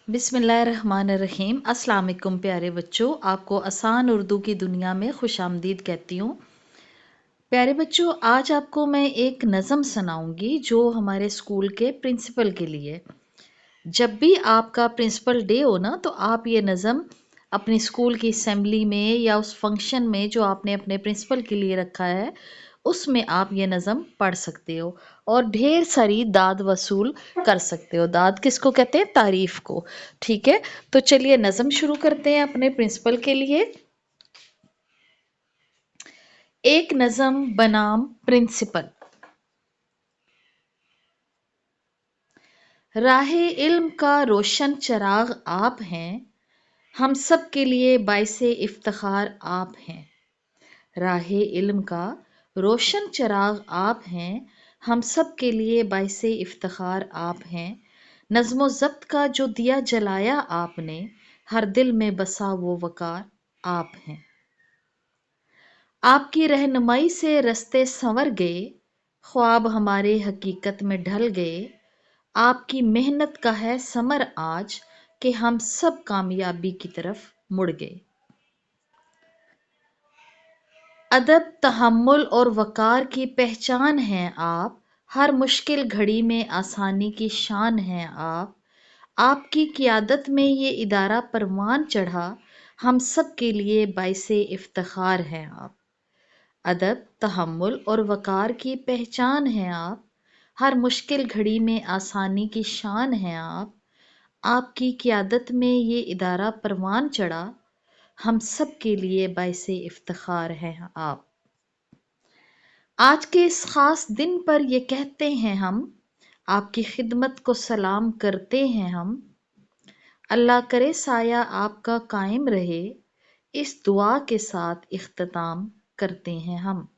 बिस्मिल्लाहिर्रहमानिर्रहीम। अस्सलाम वालेकुम प्यारे बच्चों, आपको आसान उर्दू की दुनिया में खुशामदीद कहती हूँ। प्यारे बच्चों, आज आपको मैं एक नज़म सुनाऊंगी जो हमारे स्कूल के प्रिंसिपल के लिए। जब भी आपका प्रिंसिपल डे हो ना, तो आप ये नज़म अपने स्कूल की असेंबली में या उस फंक्शन में जो आपने अपने प्रिंसिपल के लिए रखा है उसमें आप ये नज़म पढ़ सकते हो और ढेर सारी दाद वसूल कर सकते हो। दाद किसको कहते हैं? तारीफ को। ठीक है, तो चलिए नज़म शुरू करते हैं अपने प्रिंसिपल के लिए। एक नज़म बनाम प्रिंसिपल। राहे इल्म का रोशन चराग आप हैं, हम सब के लिए बाइसे इफ्तिखार आप हैं। राहे इल्म का रोशन चराग आप हैं, हम सब के लिए बाइसे इफ्तिखार आप हैं। नज़्मो ज़ब्त का जो दिया जलाया आपने, हर दिल में बसा वो वकार आप हैं। आपकी रहनुमाई से रस्ते संवर गए, ख्वाब हमारे हकीकत में ढल गए। आपकी मेहनत का है समर आज, कि हम सब कामयाबी की तरफ मुड़ गए। अदब, तहम्मुल और वक़ार की पहचान हैं आप, हर मुश्किल घड़ी में आसानी की शान हैं आप। आपकी क़ियादत में ये इदारा परवान चढ़ा, हम सब के लिए बाइसे इफ्तिखार हैं आप। अदब, तहम्मुल और वक़ार की पहचान हैं आप, हर मुश्किल घड़ी में आसानी की शान हैं आप। आपकी क़ियादत में ये इदारा परवान चढ़ा, हम सब के लिए बाइसे इफ्तिखार हैं आप। आज के इस ख़ास दिन पर ये कहते हैं हम, आपकी खिदमत को सलाम करते हैं हम। अल्लाह करे साया आपका कायम रहे, इस दुआ के साथ इख्तिताम करते हैं हम।